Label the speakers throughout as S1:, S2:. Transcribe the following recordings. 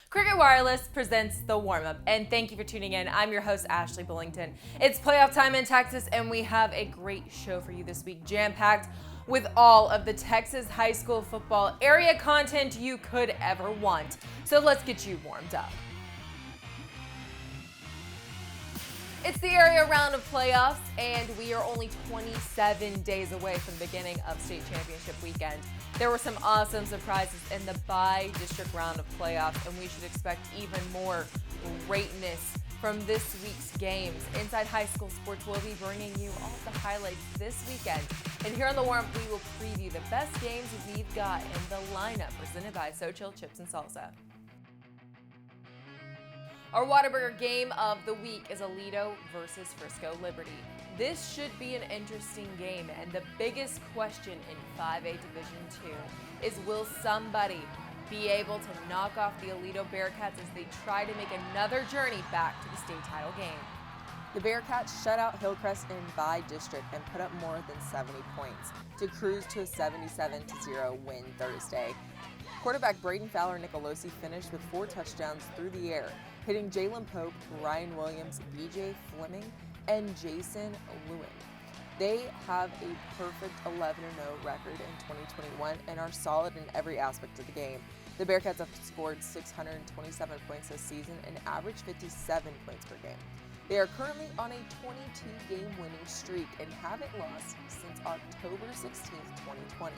S1: Cricket Wireless presents the Warmup, and thank you for tuning in. I'm your host, Ashley Bullington. It's playoff time in Texas, and we have a great show for you this week, jam-packed with all of the Texas high school football area content you could ever want. So let's get you warmed up. It's the area round of playoffs, and we are only 27 days away from the beginning of state championship weekend. There were some awesome surprises in the by-district round of playoffs, and we should expect even more greatness from this week's games. Inside High School Sports will be bringing you all the highlights this weekend. And here on the Warmup, we will preview the best games we've got in the lineup, presented by So Chill Chips and Salsa. Our Whataburger game of the week is Aledo versus Frisco Liberty. This should be an interesting game, and the biggest question in 5A Division II is, will somebody be able to knock off the Aledo Bearcats as they try to make another journey back to the state title game?
S2: The Bearcats shut out Hillcrest in by-district and put up more than 70 points to cruise to a 77-0 win Thursday. Quarterback Braden Fowler Nicolosi finished with 4 touchdowns through the air, hitting Jalen Pope, Ryan Williams, BJ Fleming, and Jason Lewin. They have a perfect 11-0 record in 2021 and are solid in every aspect of the game. The Bearcats have scored 627 points this season and average 57 points per game. They are currently on a 22-game winning streak and haven't lost since October 16, 2020.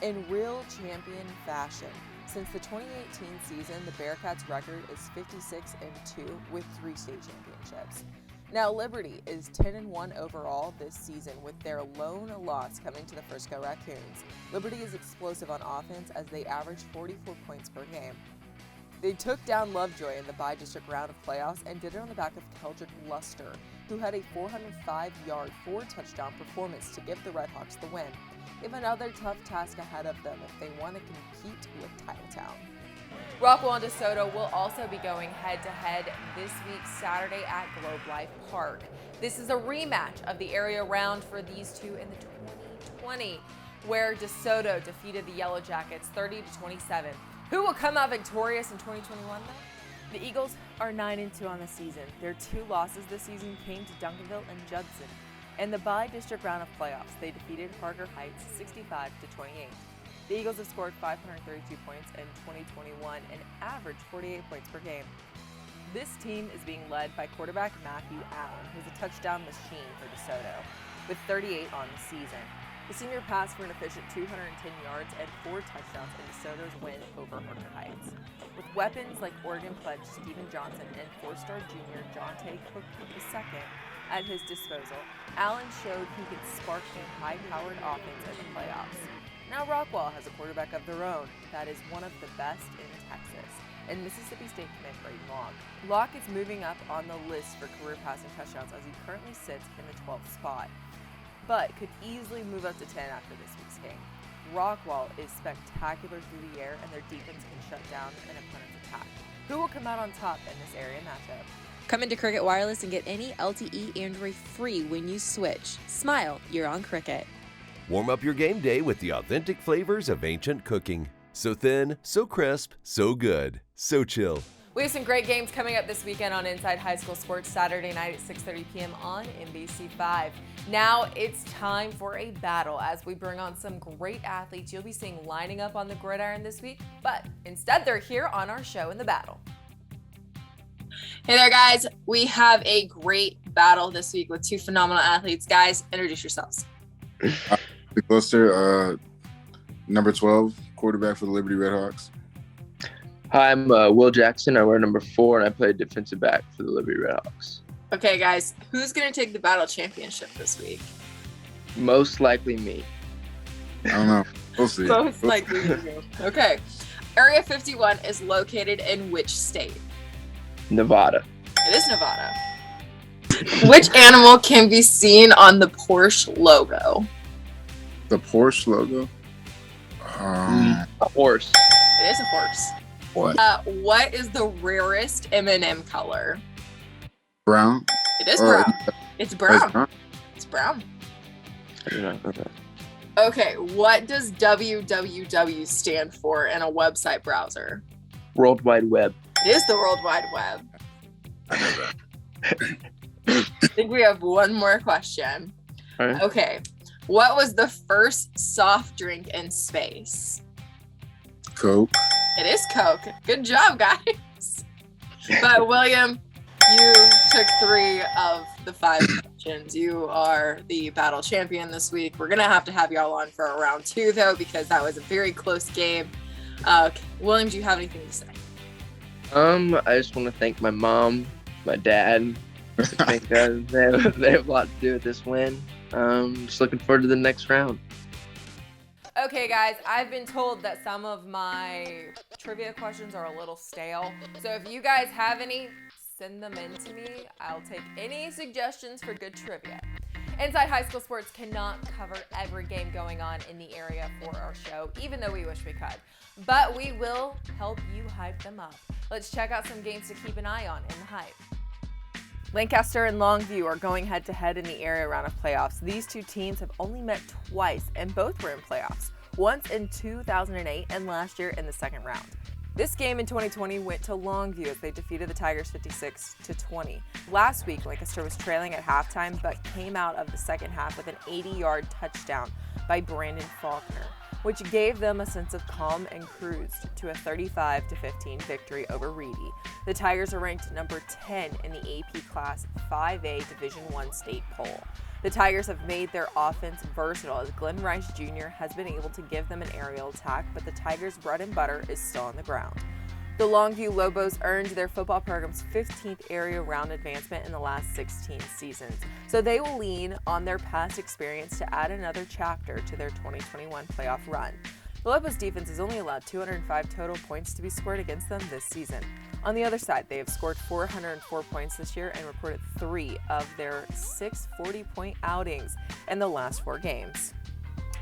S2: In real champion fashion, since the 2018 season, the Bearcats' record is 56-2 with 3 state championships. Now, Liberty is 10-1 overall this season, with their lone loss coming to the Frisco Raccoons. Liberty is explosive on offense as they average 44 points per game. They took down Lovejoy in the by-district round of playoffs and did it on the back of Keldric Luster, who had a 405-yard, 4-touchdown performance to give the Redhawks the win. They have another tough task ahead of them if they want to compete with Titletown.
S1: Rockwall and DeSoto will also be going head-to-head this week, Saturday at Globe Life Park. This is a rematch of the area round for these two in the 2020, where DeSoto defeated the Yellow Jackets 30-27. Who will come out victorious in 2021, though? The Eagles are 9-2 on the season. Their 2 losses this season came to Duncanville and Judson. In the by-district round of playoffs, they defeated Parker Heights 65-28. The Eagles have scored 532 points in 2021 and averaged 48 points per game. This team is being led by quarterback Matthew Allen, who's a touchdown machine for DeSoto, with 38 on the season. The senior passed for an efficient 210 yards and 4 touchdowns in DeSoto's win over Parker Heights. With weapons like Oregon pledge Steven Johnson and 4-star junior Jonte Cook II at his disposal, Allen showed he could spark a high-powered offense in the playoffs. Now Rockwall has a quarterback of their own that is one of the best in Texas, and Mississippi State commit Braden Locke. Locke is moving up on the list for career passing touchdowns as he currently sits in the 12th spot, but could easily move up to 10 after this week's game. Rockwall is spectacular through the air, and their defense can shut down an opponent's attack. Who will come out on top in this area matchup?
S3: Come into Cricket Wireless and get any LTE Android free when you switch. Smile, you're on Cricket.
S4: Warm up your game day with the authentic flavors of ancient cooking. So thin, so crisp, so good, so chill.
S1: We have some great games coming up this weekend on Inside High School Sports, Saturday night at 6:30 p.m. on NBC5. Now it's time for a battle as we bring on some great athletes you'll be seeing lining up on the gridiron this week, but instead they're here on our show in the battle.
S5: Hey there, guys. We have a great battle this week with 2 phenomenal athletes. Guys, introduce yourselves.
S6: Bruszer, number 12, quarterback for the Liberty Redhawks.
S7: Hi, I'm Will Jackson. I wear number 4, and I play defensive back for the Liberty Redhawks.
S5: Okay, guys, who's going to take the battle championship this week?
S7: Most likely me.
S6: I don't know. We'll see.
S5: Most likely you. Okay. Area 51 is located in which state?
S7: Nevada.
S5: It is Nevada. Which animal can be seen on the Porsche logo?
S6: The Porsche logo?
S7: A horse.
S5: It is a horse.
S6: What?
S5: What is the rarest M&M color?
S6: Brown?
S5: It is brown. It's brown. It's brown.
S7: I do not know that.
S5: Okay, what does www stand for in a website browser?
S7: World Wide Web.
S5: It is the World Wide Web. I think we have one more question.
S7: All right.
S5: Okay. What was the first soft drink in space?
S6: Coke.
S5: It is Coke. Good job, guys. But William, you took 3 of the 5 questions. You are the battle champion this week. We're going to have y'all on for a round 2, though, because that was a very close game. William, do you have anything to say?
S7: I just want to thank my mom, my dad. I think they have a lot to do with this win. Just looking forward to the next round.
S1: Okay, guys, I've been told that some of my trivia questions are a little stale. So if you guys have any, send them in to me. I'll take any suggestions for good trivia. Inside High School Sports cannot cover every game going on in the area for our show, even though we wish we could. But we will help you hype them up. Let's check out some games to keep an eye on in the hype. Lancaster and Longview are going head-to-head in the area round of playoffs. These two teams have only met twice, and both were in playoffs, once in 2008 and last year in the second round. This game in 2020 went to Longview as they defeated the Tigers 56-20. Last week, Lancaster was trailing at halftime, but came out of the second half with an 80-yard touchdown by Brandon Faulkner, which gave them a sense of calm and cruised to a 35-15 victory over Reedy. The Tigers are ranked number 10 in the AP Class 5A Division I state poll. The Tigers have made their offense versatile as Glenn Rice Jr. has been able to give them an aerial attack, but the Tigers' bread and butter is still on the ground. The Longview Lobos earned their football program's 15th area round advancement in the last 16 seasons, so they will lean on their past experience to add another chapter to their 2021 playoff run. The Lobos defense has only allowed 205 total points to be scored against them this season. On the other side, they have scored 404 points this year and recorded 3 of their 6 40-point outings in the last 4 games.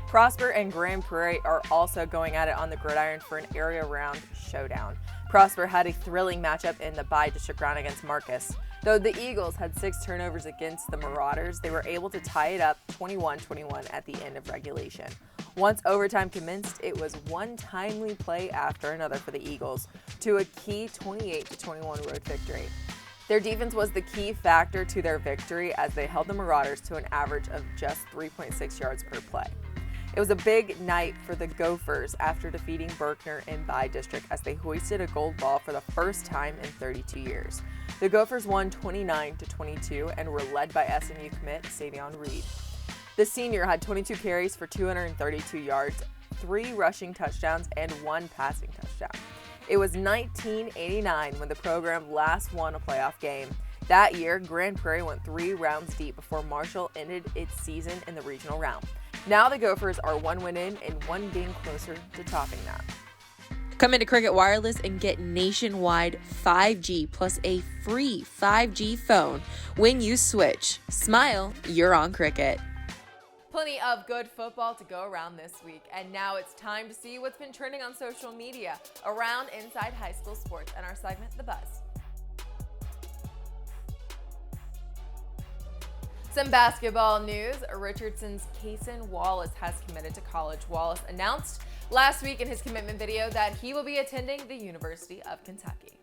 S1: Prosper and Grand Prairie are also going at it on the gridiron for an area round showdown. Prosper had a thrilling matchup in the bi-district round against Marcus. Though the Eagles had 6 turnovers against the Marauders, they were able to tie it up 21-21 at the end of regulation. Once overtime commenced, it was one timely play after another for the Eagles to a key 28-21 road victory. Their defense was the key factor to their victory as they held the Marauders to an average of just 3.6 yards per play. It was a big night for the Gophers after defeating Berkner in bi-district as they hoisted a gold ball for the first time in 32 years. The Gophers won 29-22 and were led by SMU commit Savion Reed. The senior had 22 carries for 232 yards, 3 rushing touchdowns, and 1 passing touchdown. It was 1989 when the program last won a playoff game. That year, Grand Prairie went 3 rounds deep before Marshall ended its season in the regional round. Now the Gophers are 1 win in and 1 game closer to topping that.
S3: Come into Cricket Wireless and get nationwide 5G plus a free 5G phone when you switch. Smile, you're on Cricket.
S1: Plenty of good football to go around this week, and now it's time to see what's been trending on social media around Inside High School Sports and our segment, The Buzz. Some basketball news. Richardson's Cason Wallace has committed to college. Wallace announced last week in his commitment video that he will be attending the University of Kentucky.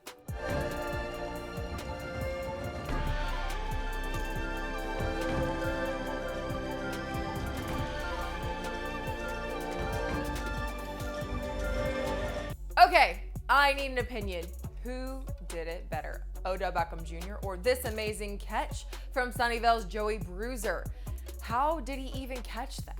S1: Okay, I need an opinion. Who did it better? Odell Beckham Jr. or this amazing catch from Sunnyvale's Joey Bruszer? How did he even catch that?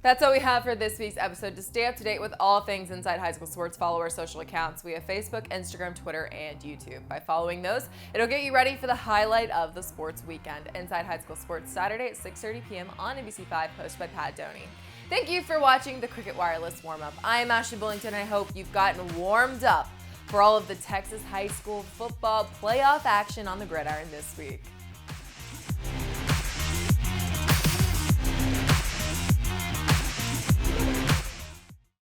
S1: That's all we have for this week's episode. To stay up to date with all things Inside High School Sports, follow our social accounts. We have Facebook, Instagram, Twitter, and YouTube. By following those, it'll get you ready for the highlight of the sports weekend. Inside High School Sports, Saturday at 6:30 p.m. on NBC5, hosted by Pat Doney. Thank you for watching the Cricket Wireless Warm-Up. I am Ashley Bullington, and I hope you've gotten warmed up for all of the Texas high school football playoff action on the gridiron this week.